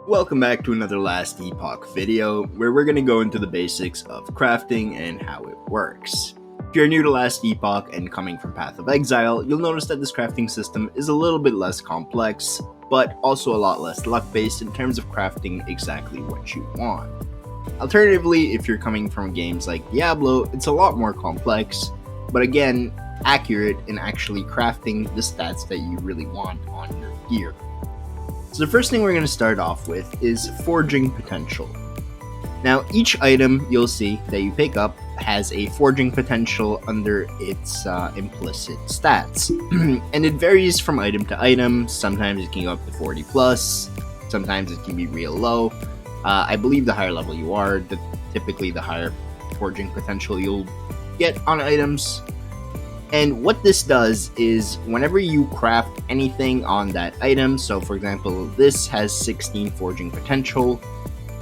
Welcome back to another Last Epoch video, where we're going to go into the basics of crafting and how it works. If you're new to Last Epoch and coming from Path of Exile, you'll notice that this crafting system is a little bit less complex, but also a lot less luck-based in terms of crafting exactly what you want. Alternatively, if you're coming from games like Diablo, it's a lot more complex, but again, accurate in actually crafting the stats that you really want on your gear. So the first thing we're going to start off with is forging potential. Now, each item you'll see that you pick up has a forging potential under its implicit stats. And it varies from item to item. Sometimes it can go up to 40 plus, sometimes it can be real low. I believe the higher level you are, typically the higher forging potential you'll get on items. And what this does is whenever you craft anything on that item, so for example, this has 16 forging potential,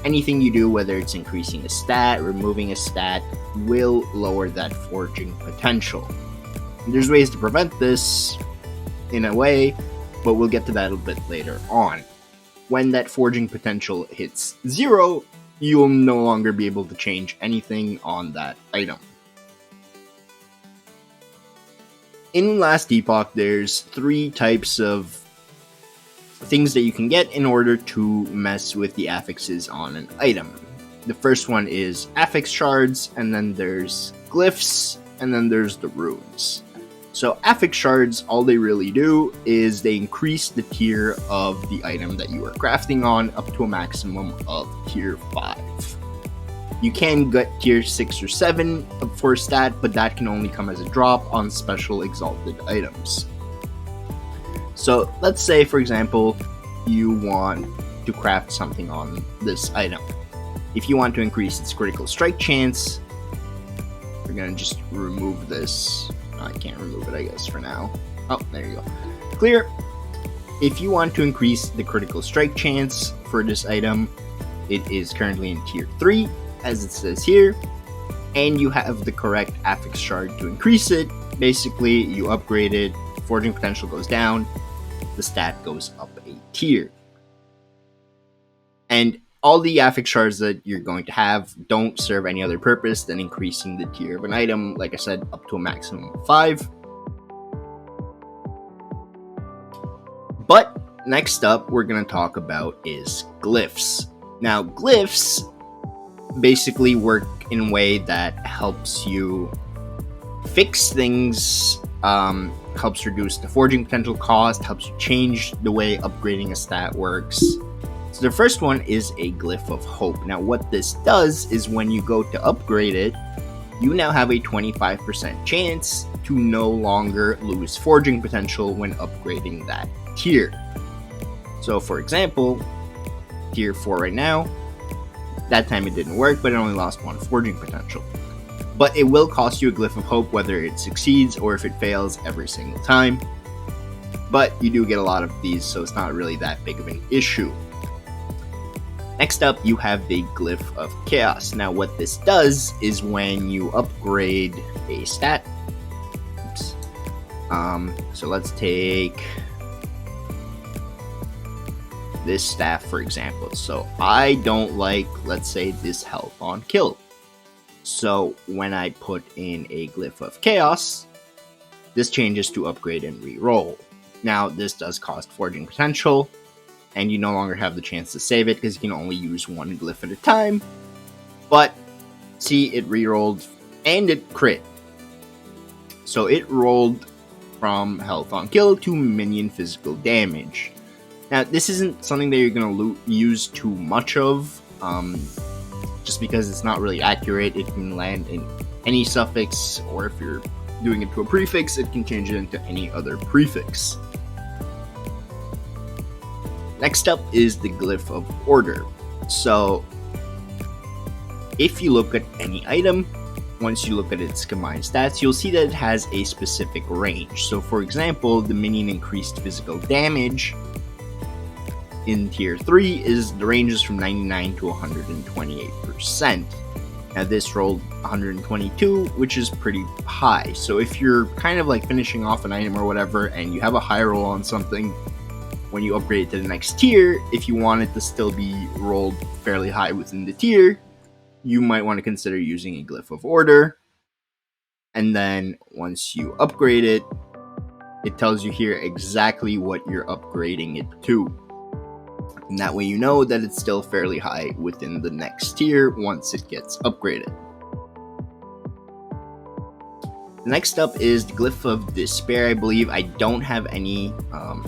anything you do, whether it's increasing a stat, removing a stat, will lower that forging potential. And there's ways to prevent this in a way, but we'll get to that a bit later on. When that forging potential hits 0, you'll no longer be able to change anything on that item. In Last Epoch, there's 3 types of things that you can get in order to mess with the affixes on an item. The first one is affix shards, and then there's glyphs, and then there's the runes. So affix shards, all they really do is they increase the tier of the item that you are crafting on up to a maximum of tier 5. You can get tier 6 or 7 for stat, but that can only come as a drop on special exalted items. So let's say, for example, you want to craft something on this item. If you want to increase its critical strike chance, we're going to just remove this. I can't remove it, I guess, for now. Oh, there you go. Clear. If you want to increase the critical strike chance for this item, it is currently in tier 3. As it says here, and you have the correct affix shard to increase it. Basically, you upgrade it, forging potential goes down, the stat goes up a tier. And all the affix shards that you're going to have don't serve any other purpose than increasing the tier of an item, like I said, up to a maximum of 5. But next up, we're going to talk about is glyphs. Now, glyphs basically work in a way that helps you fix things, helps reduce the forging potential cost, helps you change the way upgrading a stat works. So the first one is a glyph of hope. Now what this does is when you go to upgrade it, you now have a 25% chance to no longer lose forging potential when upgrading that tier. So for example, tier 4 right now, that time it didn't work, but it only lost 1 forging potential. But it will cost you a glyph of hope whether it succeeds or if it fails every single time. But you do get a lot of these, so it's not really that big of an issue. Next up, you have the glyph of chaos. Now what this does is when you upgrade a stat. Oops. So let's take this staff, for example. So I don't like, let's say, this health on kill. So when I put in a glyph of chaos, this changes to upgrade and re-roll. Now this does cost forging potential, and you no longer have the chance to save it because you can only use 1 glyph at a time. But see, it re-rolled and it crit. So it rolled from health on kill to minion physical damage. Now, this isn't something that you're going to use too much of, just because it's not really accurate. It can land in any suffix, or if you're doing it to a prefix, it can change it into any other prefix. Next up is the glyph of order. So, if you look at any item, once you look at its combined stats, you'll see that it has a specific range. So, for example, the minion increased physical damage in tier 3 is the ranges from 99 to 128%. Now this rolled 122, which is pretty high. So if you're kind of like finishing off an item or whatever and you have a high roll on something, when you upgrade to the next tier, if you want it to still be rolled fairly high within the tier, you might want to consider using a glyph of order. And then once you upgrade it, it tells you here exactly what you're upgrading it to. And that way you know that it's still fairly high within the next tier once it gets upgraded. Next up is the Glyph of Despair. I believe I don't have any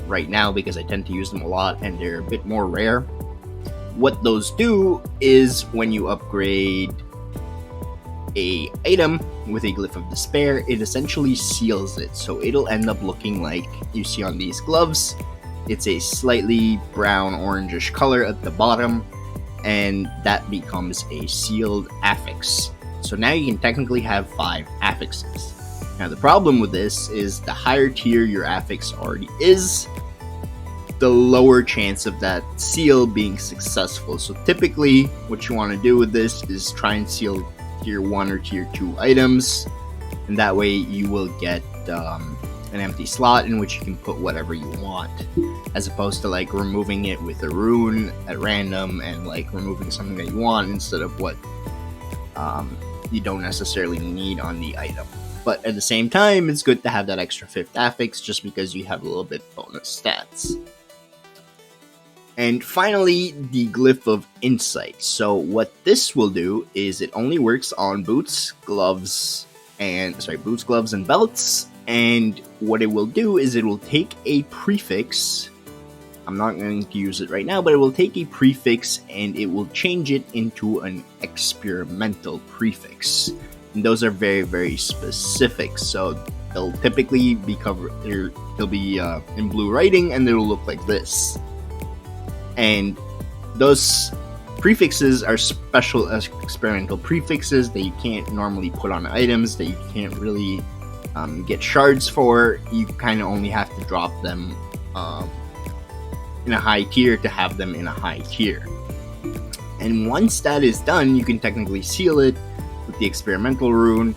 right now because I tend to use them a lot and they're a bit more rare. What those do is when you upgrade a item with a Glyph of Despair, it essentially seals it. So it'll end up looking like you see on these gloves. It's a slightly brown orangish color at the bottom, and that becomes a sealed affix. So now you can technically have 5 affixes. Now the problem with this is the higher tier your affix already is, the lower chance of that seal being successful. So typically what you want to do with this is try and seal tier 1 or tier 2 items, and that way you will get an empty slot in which you can put whatever you want, as opposed to like removing it with a rune at random and like removing something that you want instead of what you don't necessarily need on the item. But at the same time, it's good to have that extra 5th affix just because you have a little bit bonus stats. And finally, the Glyph of Insight. So what this will do is it only works on boots, gloves, and belts. And what it will do is it will take a prefix. I'm not going to use it right now, but it will take a prefix and it will change it into an experimental prefix. And those are very, very specific. So they'll typically be covered. They'll be in blue writing, and they'll look like this. And those prefixes are special experimental prefixes that you can't normally put on items, that you can't really get shards for. You kind of only have to drop them in a high tier to have them in a high tier. And once that is done, you can technically seal it with the experimental rune,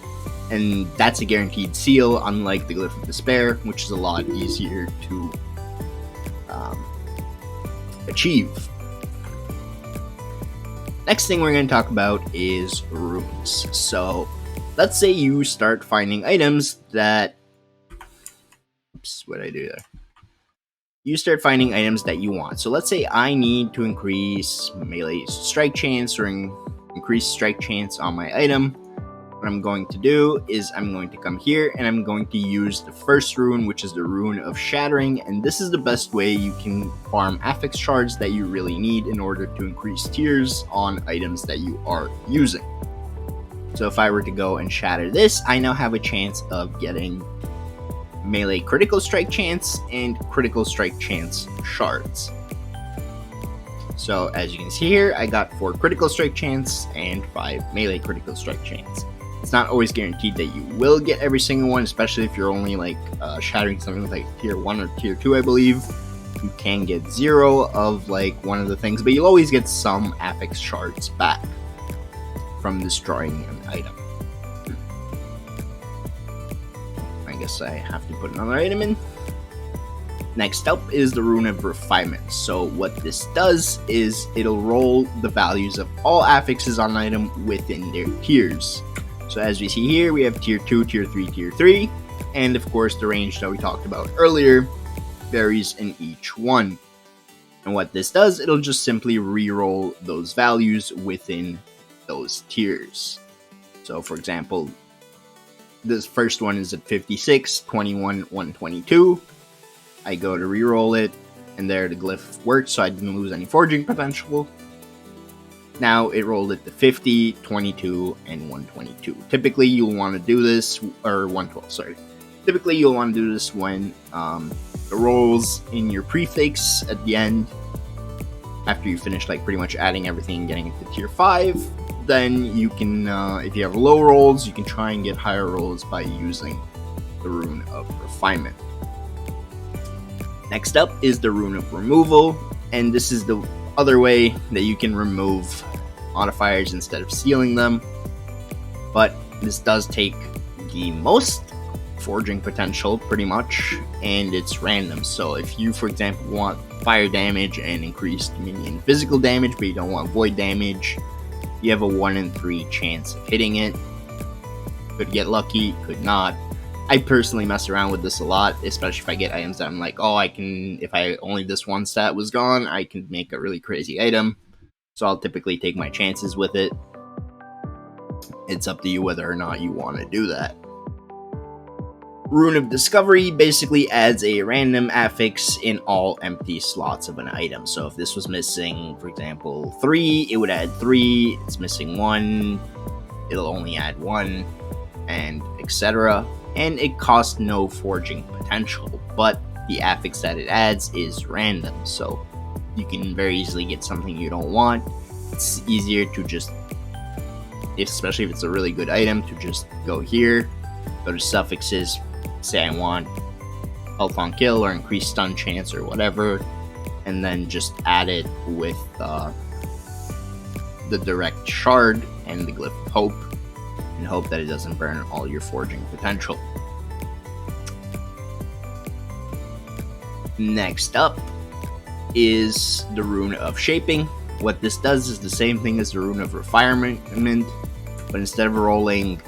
and that's a guaranteed seal, unlike the Glyph of Despair, which is a lot easier to achieve. Next thing we're going to talk about is runes. So let's say you start finding items that you start finding items that you want. So let's say I need to increase melee strike chance or increase strike chance on my item. What I'm going to do is I'm going to come here and I'm going to use the first rune, which is the Rune of Shattering, and this is the best way you can farm affix shards that you really need in order to increase tiers on items that you are using. So if I were to go and shatter this, I now have a chance of getting melee critical strike chance and critical strike chance shards. So as you can see here, I got 4 critical strike chance and 5 melee critical strike chance. It's not always guaranteed that you will get every single one, especially if you're only like shattering something like tier 1 or tier 2, I believe. You can get 0 of like one of the things, but you'll always get some affix shards back from destroying an item. I guess I have to put another item in. Next up is the Rune of Refinement. So what this does is it'll roll the values of all affixes on an item within their tiers. So as we see here, we have tier 2, tier 3, tier 3, and of course the range that we talked about earlier varies in each one. And what this does, it'll just simply re-roll those values within those tiers. So for example, this first one is at 56, 21, 122. I go to re-roll it, and there the glyph worked, so I didn't lose any forging potential. Now it rolled it to 50, 22, and 122. Typically you'll want to do this, or 112, sorry. Typically you'll want to do this when the rolls in your prefix at the end, after you finish like pretty much adding everything and getting it to tier 5, then you can, if you have low rolls, you can try and get higher rolls by using the Rune of Refinement. Next up is the Rune of Removal, and this is the other way that you can remove modifiers instead of sealing them, but this does take the most forging potential pretty much, and it's random. So if you, for example, want fire damage and increased minion physical damage, but you don't want void damage, you have a 1 in 3 chance of hitting it. Could get lucky, could not. I personally mess around with this a lot, especially if I get items that I'm like, oh, I can, if I only this one stat was gone, I can make a really crazy item. So I'll typically take my chances with it. It's up to you whether or not you want to do that. Rune of Discovery basically adds a random affix in all empty slots of an item. So if this was missing, for example, 3, it would add 3. It's missing 1, it'll only add 1, and etc. And it costs no forging potential, but the affix that it adds is random. So you can very easily get something you don't want. It's easier to just, especially if it's a really good item, to just go here, go to suffixes, say I want health on kill or increased stun chance or whatever, and then just add it with the direct shard and the glyph of hope, and hope that it doesn't burn all your forging potential. Next up is the Rune of Shaping. What this does is the same thing as the Rune of Refinement, but instead of rolling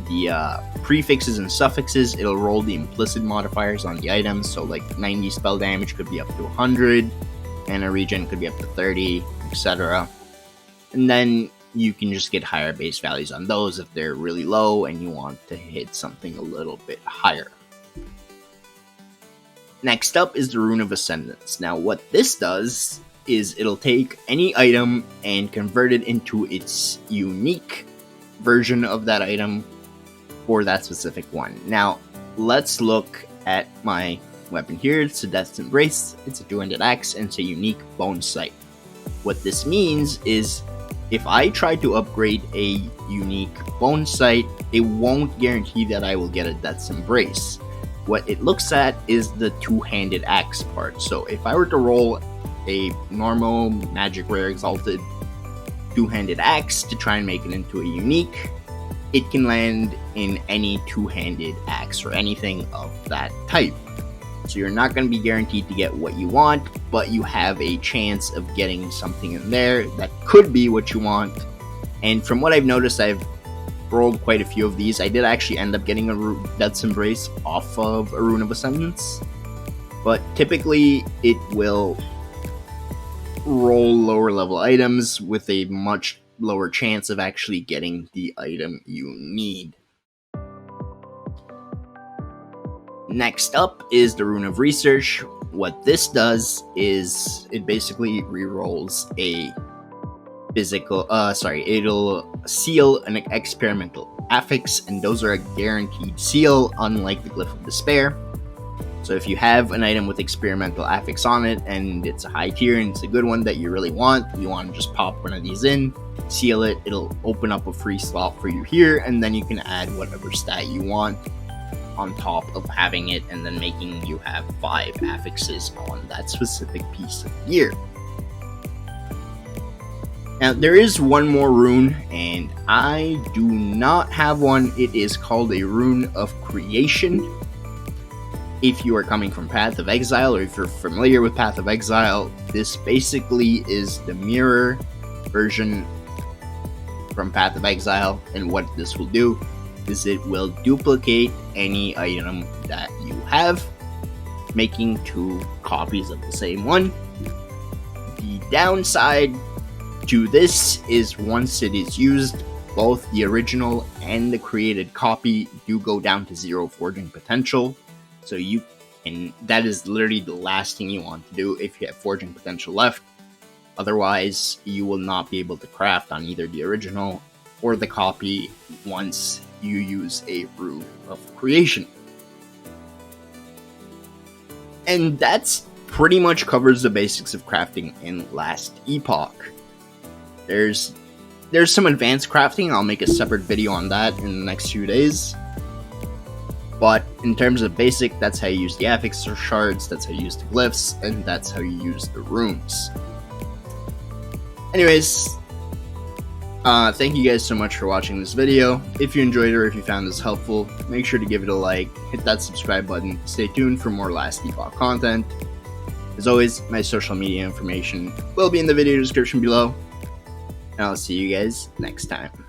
the prefixes and suffixes, it'll roll the implicit modifiers on the items. So like 90 spell damage could be up to 100, and a regen could be up to 30, etc. And then you can just get higher base values on those if they're really low and you want to hit something a little bit higher. Next up is the Rune of Ascendance. Now what this does is it'll take any item and convert it into its unique version of that item for that specific one. Now let's look at my weapon here. It's a Death's Embrace, it's a two-handed axe, and it's a unique bone sight. What this means is if I try to upgrade a unique bone sight, it won't guarantee that I will get a Death's Embrace. What it looks at is the two-handed axe part. So if I were to roll a normal magic rare exalted two-handed axe to try and make it into a unique, it can land in any two-handed axe or anything of that type. So you're not going to be guaranteed to get what you want, but you have a chance of getting something in there that could be what you want. And from what I've noticed, I've rolled quite a few of these. I did actually end up getting a Death's Embrace off of a Rune of Ascendance, but typically it will roll lower level items with a much lower chance of actually getting the item you need. Next up is the Rune of Research. What this does is it basically rerolls a it'll seal an experimental affix, and those are a guaranteed seal, unlike the Glyph of Despair. So if you have an item with experimental affix on it and it's a high tier and it's a good one that you really want, you want to just pop one of these in, seal it, it'll open up a free slot for you here, and then you can add whatever stat you want on top of having it, and then making you have 5 affixes on that specific piece of gear. Now there is one more rune, and I do not have one. It is called a Rune of Creation. If you are coming from Path of Exile, or if you're familiar with Path of Exile, this basically is the mirror version from Path of Exile, and what this will do is it will duplicate any item that you have, making 2 copies of the same one. The downside to this is once it is used, both the original and the created copy do go down to 0 forging potential. So you can, that is literally the last thing you want to do if you have forging potential left. Otherwise, you will not be able to craft on either the original or the copy once you use a Rune of Creation. And that's pretty much covers the basics of crafting in Last Epoch. There's some advanced crafting. I'll make a separate video on that in the next few days. But in terms of basic, that's how you use the affix or shards, that's how you use the glyphs, and that's how you use the runes. Anyways, Thank you guys so much for watching this video. If you enjoyed it or if you found this helpful, make sure to give it a like, hit that subscribe button, stay tuned for more Last Epoch content. As always, my social media information will be in the video description below, and I'll see you guys next time.